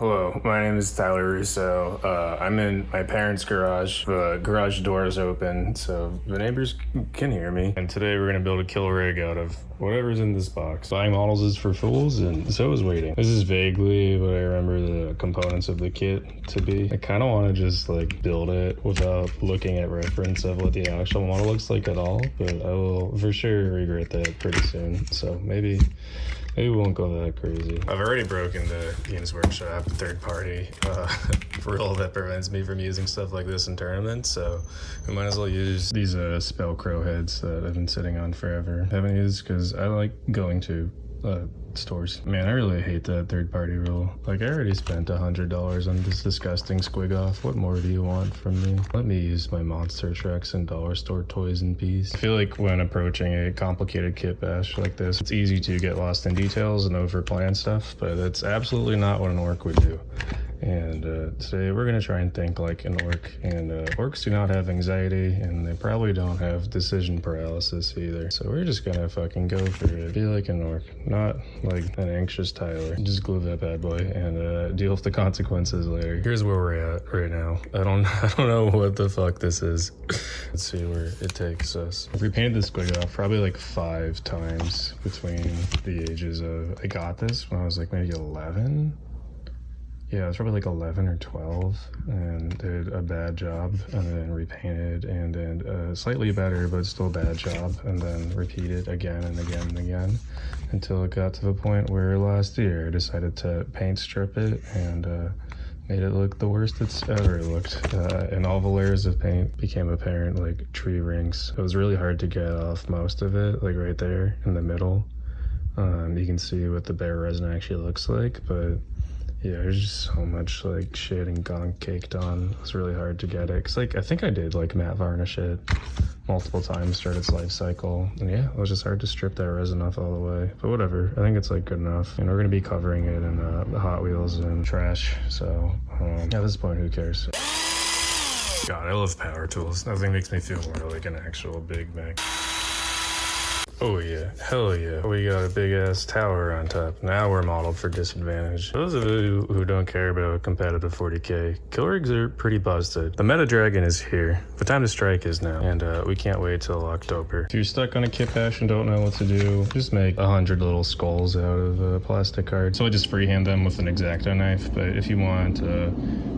Hello, my name is Tyler Russo. I'm in my parents' garage. The garage door is open, so the neighbors can hear me. And today we're gonna build a kill rig out of whatever's in this box. Buying models is for fools, and so is waiting. This is vaguely what I remember the components of the kit to be. I kind of want to just like build it without looking at reference of what the actual model looks like at all, but I will for sure regret that pretty soon. So maybe we won't go that crazy. I've already broken the Games Workshop third-party rule that prevents me from using stuff like this in tournaments, so we might as well use these Spellcrow heads that I've been sitting on forever. I haven't used because I like going to stores. Man, I really hate that third-party rule. Like, I already spent $100 on this disgusting squig off. What more do you want from me? Let me use my monster trucks and dollar store toys in peace. I feel like when approaching a complicated kit bash like this, it's easy to get lost in details and overplan stuff, but that's absolutely not what an orc would do. And today we're gonna try and think like an orc, and orcs do not have anxiety, and they probably don't have decision paralysis either. So we're just gonna fucking go for it. Be like an orc, not like an anxious Tyler. Just glue that bad boy and deal with the consequences later. Here's where we're at right now. I don't know what the fuck this is. Let's see where it takes us. If we painted this squig off probably like 5 times between the ages of, I got this when I was like maybe 11. Yeah, it was probably like 11 or 12 and did a bad job and then repainted and then slightly better but still a bad job and then repeated again and again and again until it got to the point where last year I decided to paint strip it and made it look the worst it's ever looked. And all the layers of paint became apparent like tree rings. It was really hard to get off most of it, like right there in the middle. You can see what the bare resin actually looks like, but yeah, there's just so much like shit and gunk caked on. It's really hard to get it. Cause like, I think I did like matte varnish it multiple times throughout its life cycle. And yeah, it was just hard to strip that resin off all the way. But whatever, I think it's like good enough. And we're gonna be covering it in Hot Wheels and trash. So at this point, who cares? God, I love power tools. Nothing makes me feel more like an actual Big Mac. Oh yeah, hell yeah. We got a big ass tower on top. Now we're modeled for disadvantage. Those of you who don't care about competitive 40k, kill rigs are pretty busted. The meta dragon is here. The time to strike is now, and we can't wait till October. If you're stuck on a kit bash and don't know what to do, just make 100 little skulls out of plastic cards. So I just freehand them with an X-Acto knife, but if you want,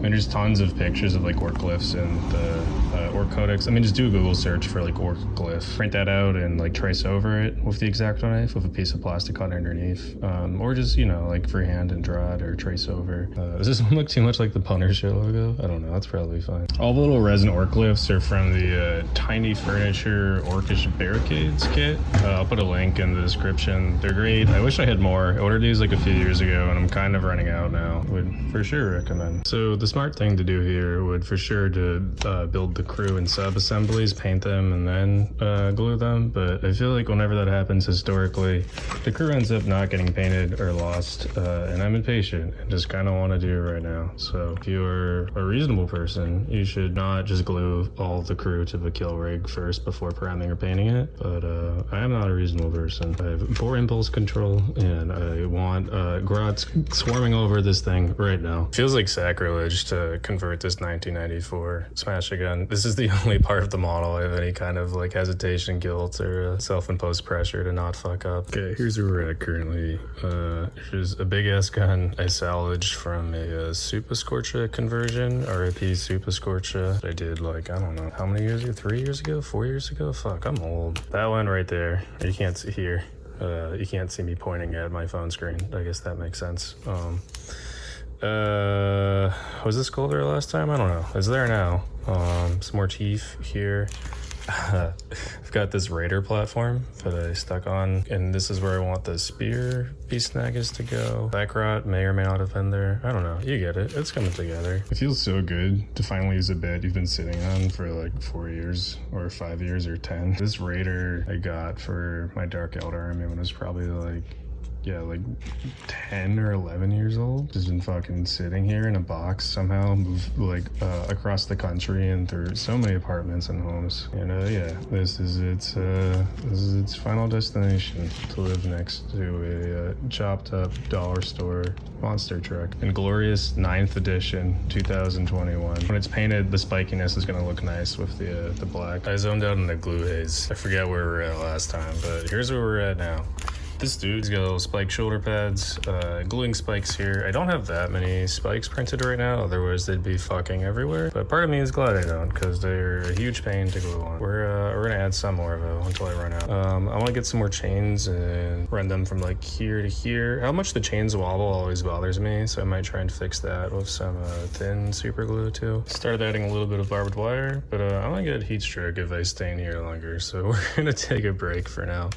there's tons of pictures of like orc glyphs and the orc codex. I mean, just do a Google search for like orc glyph. Print that out and like trace over it with the X-Acto knife with a piece of plastic cut underneath, or just, you know, like freehand and draw it or trace over. Does this one look too much like the Punisher logo? I don't know, that's probably fine. All the little resin orc glyphs are from the Tiny Furniture Orcish Barricades kit. I'll put a link in the description. They're great. I wish I had more. I ordered these like a few years ago and I'm kind of running out now. Would for sure recommend. So the smart thing to do here would for sure to build the crew and sub-assemblies, paint them, and then glue them. But I feel like whenever that happens historically, the crew ends up not getting painted or lost, and I'm impatient and just kind of want to do it right now. So if you're a reasonable person, you should not just glue all the crew to the kill rig first before priming or painting it, but I am not a reasonable person. I have poor impulse control and I want grots swarming over this thing right now. Feels like sacrilege to convert this 1994 Smash-A-Gun. This is the only part of the model I have any kind of like hesitation, guilt, or self-imposed pressure to not fuck up. Okay, here's where we're at currently. Here's a big ass gun I salvaged from a Super Scorcha conversion, RIP Super Scorcha. I did like, I don't know, how many years ago? 3 years ago? 4 years ago? Fuck, I'm old. That one right there, you can't see here. You can't see me pointing at my phone screen. I guess that makes sense. Was this colder last time? I don't know. It's there now. Some more teeth here. I've got this raider platform that I stuck on, and this is where I want the spear piece snaggers to go. That grot may or may not have been there. I don't know. You get it. It's coming together. It feels so good to finally use a bed you've been sitting on for like 4 years or 5 years or 10. This raider I got for my Dark Elder army when it was probably like yeah, like 10 or 11 years old. Just been fucking sitting here in a box somehow, moved like across the country and through so many apartments and homes. And yeah, this is its final destination, to live next to a chopped up dollar store monster truck in glorious 9th edition 2021. When it's painted, the spikiness is gonna look nice with the black. I zoned out in the glue haze. I forget where we were at last time, but here's where we're at now. This dude's got little spike shoulder pads, gluing spikes here. I don't have that many spikes printed right now, otherwise they'd be fucking everywhere. But part of me is glad I don't, because they're a huge pain to glue on. We're gonna add some more though until I run out. I want to get some more chains and run them from like here to here. How much the chains wobble always bothers me, so I might try and fix that with some thin super glue too. Started adding a little bit of barbed wire, but I might get heat stroke if I stay in here longer, so we're gonna take a break for now.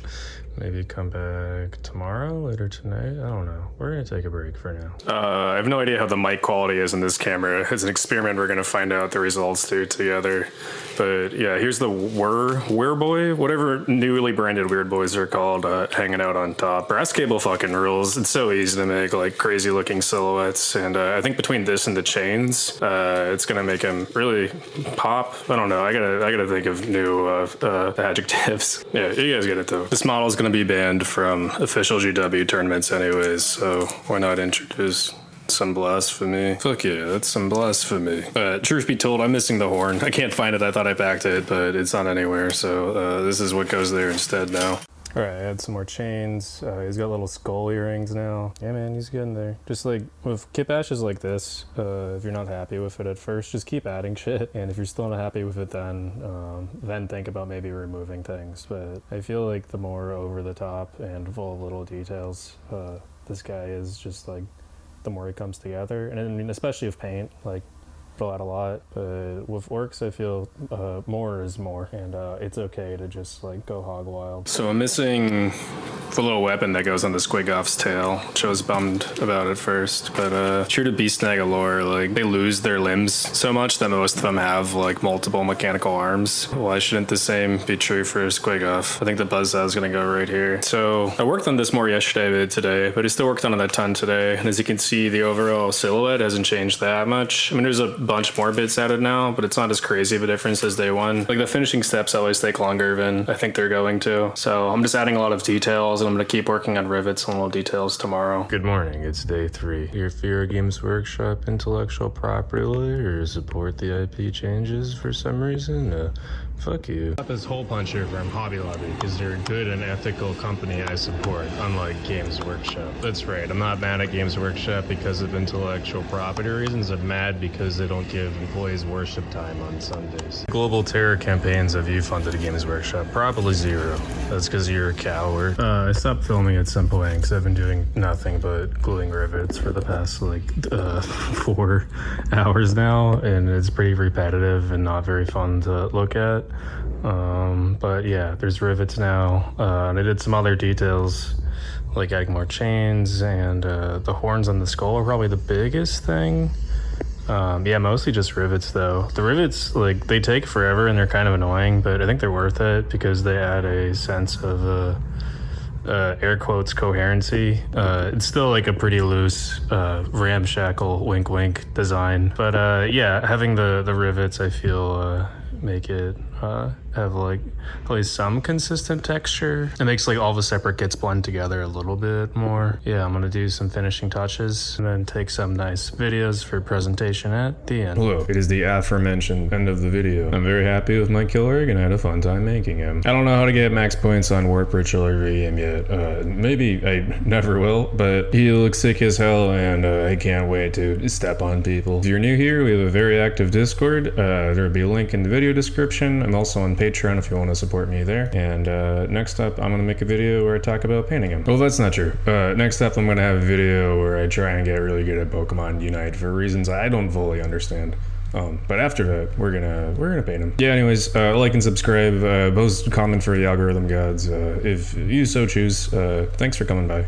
Maybe come back tomorrow, later tonight. I don't know. We're gonna take a break for now. I have no idea how the mic quality is in this camera. It's an experiment. We're gonna find out the results together. But yeah, here's the Weirboy, whatever newly branded Weird Boys are called, hanging out on top. Brass cable fucking rules. It's so easy to make like crazy looking silhouettes. And I think between this and the chains, it's gonna make them really pop. I don't know. I gotta think of new adjectives. Yeah, you guys get it though. This model's gonna be banned from official GW tournaments anyways, so why not introduce some blasphemy? Fuck yeah, that's some blasphemy. Truth be told, I'm missing the horn. I can't find it. I thought I packed it, but it's not anywhere, so this is what goes there instead now. Alright, I add some more chains. He's got little skull earrings now. Yeah man, he's getting there. Just like with kit bashes like this, if you're not happy with it at first, just keep adding shit. And if you're still not happy with it then think about maybe removing things. But I feel like the more over the top and full of little details this guy is, just like the more it comes together. And I mean, especially with paint, like it'll add a lot, but with orcs I feel more is more, and it's okay to just like go hog wild. So I'm missing the little weapon that goes on the Squigoff's tail, which I was bummed about at first, but true to Beast Naga lore, like they lose their limbs so much that most of them have like multiple mechanical arms. Why shouldn't the same be true for Squigoff? I think the buzzsaw is gonna go right here. So I worked on this more yesterday than today, but I still worked on it a ton today, and as you can see, the overall silhouette hasn't changed that much. I mean, there's a bunch more bits added now, but it's not as crazy of a difference as day one. Like the finishing steps always take longer than I think they're going to. So I'm just adding a lot of details, and I'm gonna keep working on rivets and little details tomorrow. Good morning, it's day 3. Here for your Games Workshop intellectual property lawyer, support the IP changes for some reason? Fuck you. Got this hole puncher from Hobby Lobby because they're a good and ethical company I support, unlike Games Workshop. That's right, I'm not mad at Games Workshop because of intellectual property reasons. I'm mad because they don't give employees worship time on Sundays. Global terror campaigns have you funded a Games Workshop? Probably 0. That's because you're a coward. I stopped filming at some point because I've been doing nothing but gluing rivets for the past like 4 hours now, and it's pretty repetitive and not very fun to look at. But yeah, there's rivets now, and I did some other details like adding more chains, and the horns on the skull are probably the biggest thing. Yeah, mostly just rivets though. The rivets, like, they take forever and they're kind of annoying, but I think they're worth it because they add a sense of air quotes coherency. It's still like a pretty loose ramshackle wink wink design, but yeah, having the rivets I feel make it have like at least some consistent texture. It makes like all the separate kits blend together a little bit more. Yeah, I'm gonna do some finishing touches and then take some nice videos for presentation at the end. Hello, it is the aforementioned end of the video. I'm very happy with my kill rig and I had a fun time making him. I don't know how to get max points on Warp Ritual or VM yet. Maybe I never will, but he looks sick as hell and I can't wait to step on people. If you're new here, we have a very active Discord. There'll be a link in the video description. I'm also on Patreon if you want to support me there. And next up, I'm gonna make a video where I talk about painting him. Well, that's not true. Next up, I'm gonna have a video where I try and get really good at Pokemon Unite for reasons I don't fully understand. But after that, we're gonna paint him. Yeah, anyways, like and subscribe, post comment for the algorithm gods, if you so choose. Thanks for coming by.